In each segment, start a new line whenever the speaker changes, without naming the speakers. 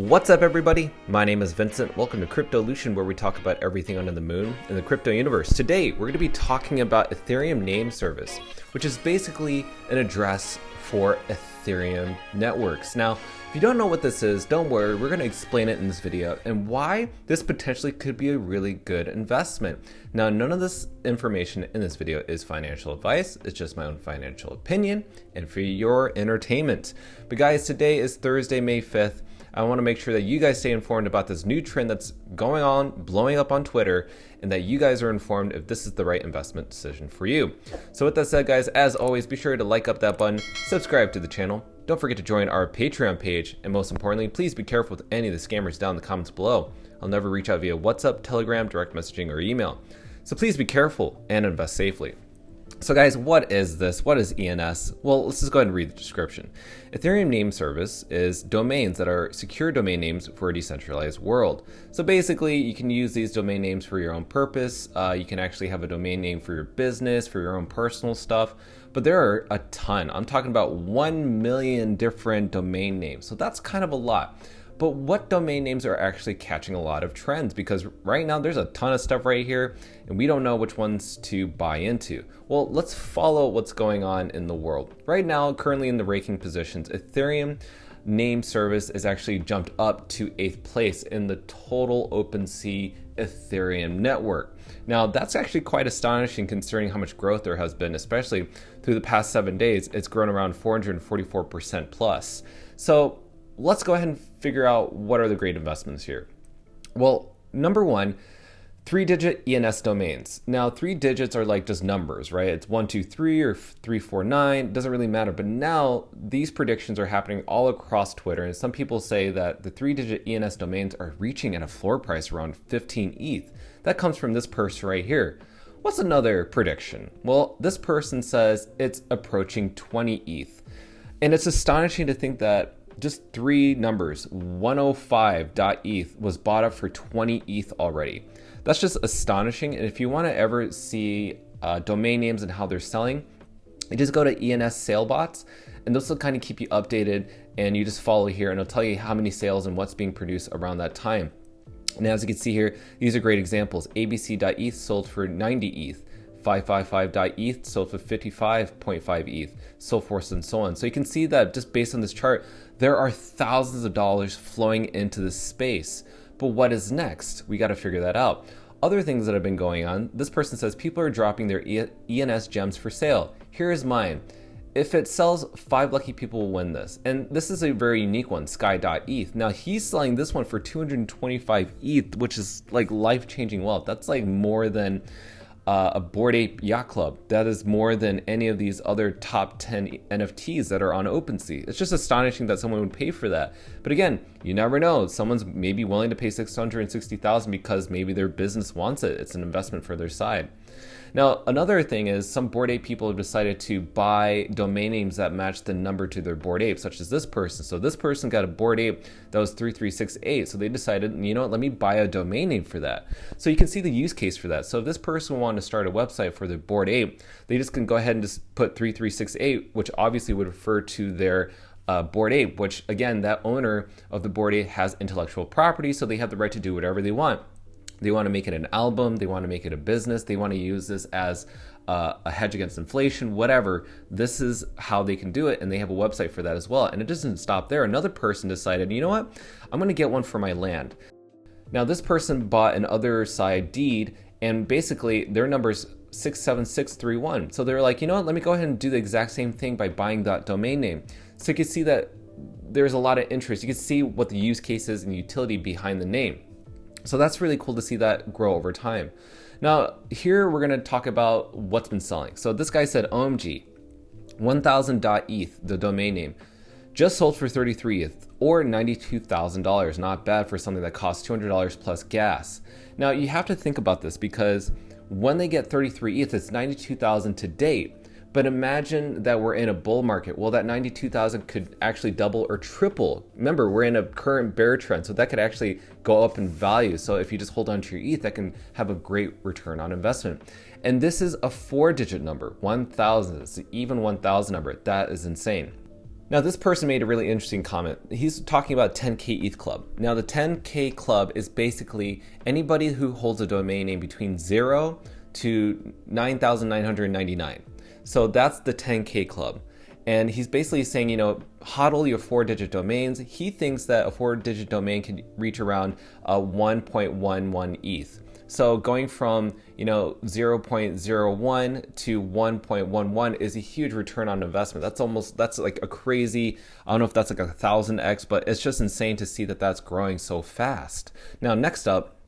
What's up, everybody? My name is Vincent. Welcome to Cryptolution, where we talk about everything under the moon in the crypto universe. Today, we're going to be talking about Ethereum Name Service, which is basically an address for Ethereum networks. Now, if you don't know what this is, don't worry, we're going to explain it in this video and why this potentially could be a really good investment. Now, none of this information in this video is financial advice. It's just my own financial opinion and for your entertainment. But guys, today is Thursday, May 5th. I want to make sure that you guys stay informed about this new trend that's going on, blowing up on Twitter, and that you guys are informed if this is the right investment decision for you. So with that said, guys, as always, be sure to like up that button, subscribe to the channel, don't forget to join our Patreon page, and most importantly, please be careful with any of the scammers down in the comments below. I'll never reach out via WhatsApp, Telegram, direct messaging, or email. So please be careful and invest safely. So guys, what is this? What is ENS? Well, let's just go ahead and read the description. Ethereum Name Service is domains that are secure domain names for a decentralized world. So basically, you can use these domain names for your own purpose. You can actually have a domain name for your business, for your own personal stuff. But there are a ton. I'm talking about 1 million different domain names. So that's kind of a lot. But what domain names are actually catching a lot of trends? Because right now there's a ton of stuff right here and we don't know which ones to buy into. Well, let's follow what's going on in the world. Right now, currently in the ranking positions, Ethereum Name Service is actually jumped up to 8th place in the total OpenSea Ethereum network. Now, that's actually quite astonishing considering how much growth there has been, especially through the past 7 days. It's grown around 444% plus. So let's go ahead and figure out what are the great investments here. Well, number one, 3-digit ENS domains. Now, 3 digits are like just numbers, right? It's 123 or 349, doesn't really matter. But now these predictions are happening all across Twitter. And some people say that the 3-digit ENS domains are reaching at a floor price around 15 ETH. That comes from this person right here. What's another prediction? Well, this person says it's approaching 20 ETH. And it's astonishing to think that just 3 numbers, 105.eth was bought up for 20 ETH already. That's just astonishing. And if you want to ever see domain names and how they're selling, you just go to ENS SaleBots, and those will kind of keep you updated. And you just follow here, and it'll tell you how many sales and what's being produced around that time. And as you can see here, these are great examples. ABC.eth sold for 90 ETH. 555.eth sold for 55.5 ETH, so forth and so on. So you can see that just based on this chart, there are thousands of dollars flowing into this space. But what is next? We got to figure that out. Other things that have been going on, this person says people are dropping their ENS gems for sale. Here is mine. If it sells, 5 lucky people will win this. And this is a very unique one, Sky.eth. Now he's selling this one for 225 ETH, which is like life-changing wealth. That's like more than a Bored Ape Yacht Club. That is more than any of these other top 10 NFTs that are on OpenSea. It's just astonishing that someone would pay for that. But again, you never know. Someone's maybe willing to pay $660,000 because maybe their business wants it. It's an investment for their side. Now, another thing is some Bored Ape people have decided to buy domain names that match the number to their Bored Ape, such as this person. So this person got a Bored Ape that was 3368. So they decided, you know what, let me buy a domain name for that. So you can see the use case for that. So if this person wanted to start a website for their Bored Ape, they just can go ahead and just put 3368, which obviously would refer to their Bored Ape, which again, that owner of the Bored Ape has intellectual property, so they have the right to do whatever they want. They want to make it an album, they want to make it a business, they want to use this as a hedge against inflation, whatever. This is how they can do it, and they have a website for that as well. And it doesn't stop there. Another person decided, you know what, I'm going to get one for my land. Now this person bought an other side deed, and basically their number's 67631. So they're like, you know what, let me go ahead and do the exact same thing by buying that domain name. So you can see that there's a lot of interest. You can see what the use case is and utility behind the name. So that's really cool to see that grow over time. Now, here we're going to talk about what's been selling. So this guy said OMG, 1000.eth, the domain name, just sold for 33 ETH or $92,000. Not bad for something that costs $200 plus gas. Now, you have to think about this because when they get 33 ETH, it's 92,000 to date. But imagine that we're in a bull market. Well, that 92,000 could actually double or triple. Remember, we're in a current bear trend, so that could actually go up in value. So if you just hold on to your ETH, that can have a great return on investment. And this is a 4-digit number, 1,000. It's an even 1,000 number. That is insane. Now, this person made a really interesting comment. He's talking about 10K ETH Club. Now, the 10K Club is basically anybody who holds a domain name between 0 to 9,999. So that's the 10K Club. And he's basically saying, hodl your 4-digit domains. He thinks that a 4-digit domain can reach around 1.11 ETH. So going from 0.01 to 1.11 is a huge return on investment. That's like a crazy, I don't know if that's like 1,000x, but it's just insane to see that that's growing so fast. Now, next up,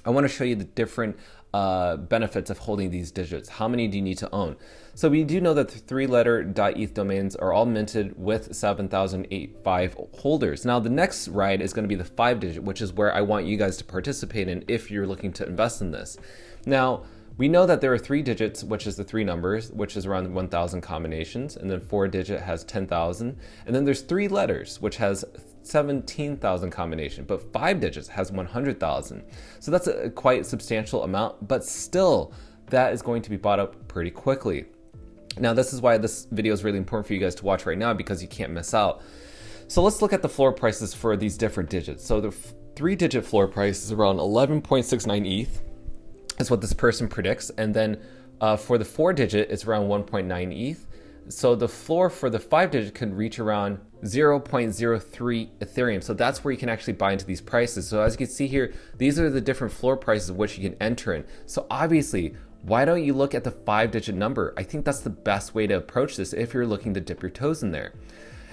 I want to show you the different benefits of holding these digits. How many do you need to own? So we do know that the 3-letter .eth domains are all minted with 7,085 holders. Now the next ride is going to be the 5-digit, which is where I want you guys to participate in if you're looking to invest in this. Now, we know that there are 3 digits, which is the 3 numbers, which is around 1,000 combinations, and then 4-digit has 10,000, and then there's 3 letters, which has 17,000 combination, but 5 digits has 100,000. So that's a quite substantial amount, but still, that is going to be bought up pretty quickly. Now, this is why this video is really important for you guys to watch right now, because you can't miss out. So let's look at the floor prices for these different digits. So the 3-digit floor price is around 11.69 ETH. That's what this person predicts. And then for the 4-digit, it's around 1.9 ETH. So the floor for the 5-digit can reach around 0.03 Ethereum. So that's where you can actually buy into these prices. So as you can see here, these are the different floor prices of which you can enter in. So obviously, why don't you look at the 5-digit number? I think that's the best way to approach this if you're looking to dip your toes in there.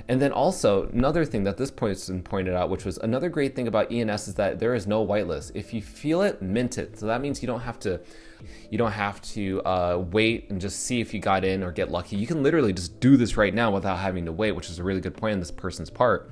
And then also, another thing that this person pointed out, which was another great thing about ENS, is that there is no whitelist. If you feel it, mint it. So that means you don't have to wait and just see if you got in or get lucky. You can literally just do this right now without having to wait, which is a really good point on this person's part.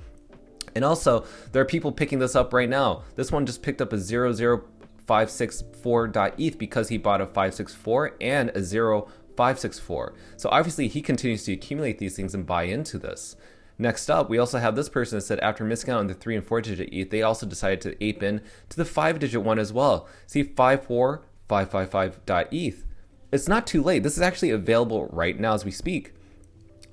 And also, there are people picking this up right now. This one just picked up a 00564.eth because he bought a 564 and a 0564. So obviously, he continues to accumulate these things and buy into this. Next up, we also have this person that said after missing out on the 3 and 4-digit ETH, they also decided to ape in to the 5-digit one as well. See, 54555.eth. It's not too late. This is actually available right now as we speak.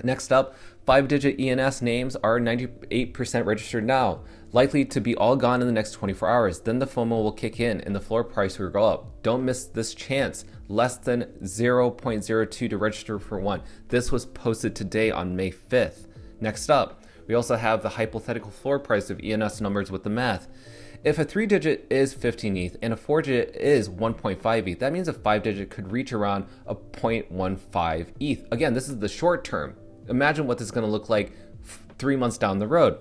Next up, 5-digit ENS names are 98% registered now, likely to be all gone in the next 24 hours. Then the FOMO will kick in and the floor price will go up. Don't miss this chance. Less than 0.02 to register for one. This was posted today on May 5th. Next up, we also have the hypothetical floor price of ENS numbers with the math. If a 3-digit is 15 ETH and a 4-digit is 1.5 ETH, that means a 5-digit could reach around a 0.15 ETH. Again, this is the short term. Imagine what this is going to look like 3 months down the road.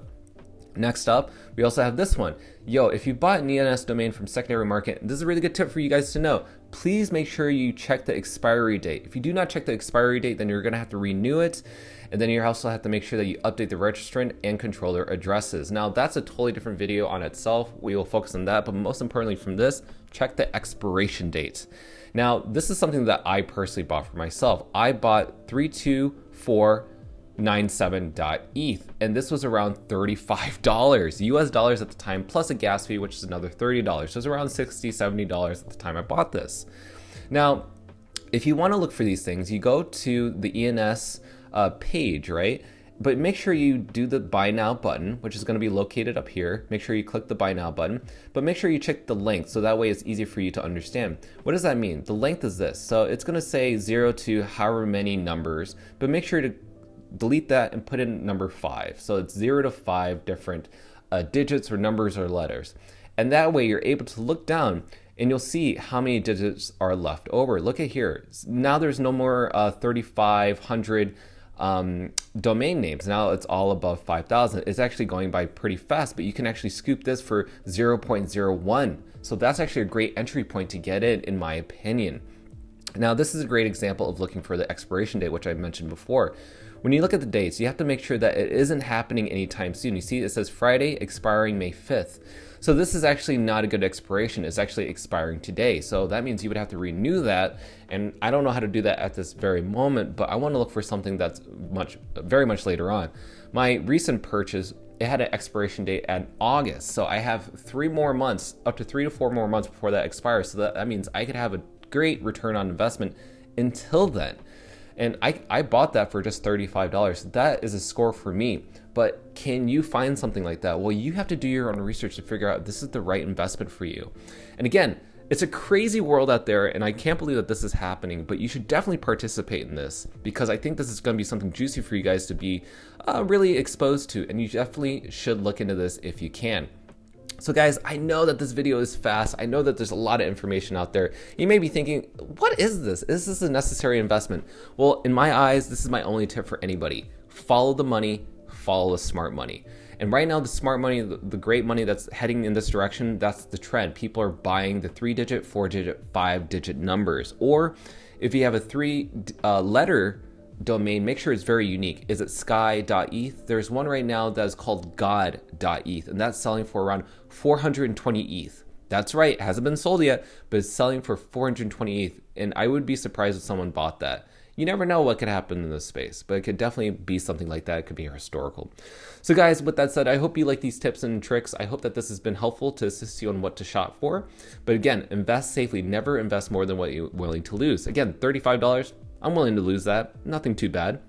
Next up, we also have this one. If you bought an ENS domain from secondary market, this is a really good tip for you guys to know. Please make sure you check the expiry date. If you do not check the expiry date, then you're going to have to renew it. And then you also have to make sure that you update the registrant and controller addresses. Now, that's a totally different video on itself. We will focus on that. But most importantly from this, check the expiration date. Now, this is something that I personally bought for myself. I bought 32497.eth, and this was around $35 US dollars at the time, plus a gas fee, which is another $30. So it was around $60-70 at the time I bought this. Now, if you want to look for these things, you go to the ENS page, right? But make sure you do the buy now button, which is going to be located up here. Make sure you click the buy now button, but make sure you check the length so that way it's easier for you to understand. What does that mean? The length is this. So it's going to say 0 to however many numbers, but make sure to delete that and put in number 5. So it's 0 to 5 different digits or numbers or letters. And that way you're able to look down and you'll see how many digits are left over. Look at here. Now there's no more 3,500 domain names. Now it's all above 5,000. It's actually going by pretty fast, but you can actually scoop this for 0.01. So that's actually a great entry point to get in my opinion. Now this is a great example of looking for the expiration date, which I mentioned before. When you look at the dates, you have to make sure that it isn't happening anytime soon. You see it says Friday expiring May 5th. So this is actually not a good expiration. It's actually expiring today. So that means you would have to renew that. And I don't know how to do that at this very moment, but I want to look for something that's very much later on. My recent purchase, it had an expiration date at August. So I have 3 more months, up to 3 to 4 more months before that expires. So that means I could have a great return on investment until then. And I bought that for just $35. That is a score for me. But can you find something like that? Well, you have to do your own research to figure out if this is the right investment for you. And again, it's a crazy world out there, and I can't believe that this is happening, but you should definitely participate in this, because I think this is going to be something juicy for you guys to be really exposed to, and you definitely should look into this if you can. So guys, I know that this video is fast. I know that there's a lot of information out there. You may be thinking, what is this? Is this a necessary investment? Well, in my eyes, this is my only tip for anybody. Follow the money, follow the smart money. And right now, the smart money, the great money that's heading in this direction, that's the trend. People are buying the 3-digit, 4-digit, 5-digit numbers. Or if you have a 3-letter domain, make sure it's very unique. Is it sky.eth? There's one right now that is called god.eth, and that's selling for around 420 ETH. That's right, it hasn't been sold yet, but it's selling for 420 ETH, and I would be surprised if someone bought that. You never know what could happen in this space, but it could definitely be something like that. It could be historical. So guys, with that said, I hope you like these tips and tricks. I hope that this has been helpful to assist you on what to shop for. But again, invest safely. Never invest more than what you're willing to lose. Again, $35, I'm willing to lose that. Nothing too bad.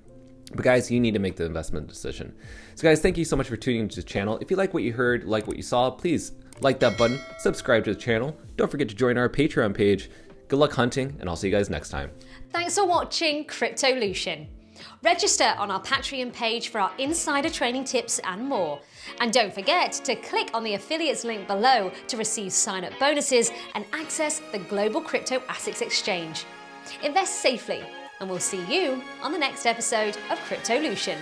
But guys, you need to make the investment decision. So guys, thank you so much for tuning into the channel. If you like what you heard, like what you saw, please like that button, subscribe to the channel. Don't forget to join our Patreon page. Good luck hunting, and I'll see you guys next time.
Thanks for watching Cryptolution. Register on our Patreon page for our insider training tips and more. And don't forget to click on the affiliates link below to receive sign-up bonuses and access the global crypto assets exchange. Invest safely, and we'll see you on the next episode of Cryptolution.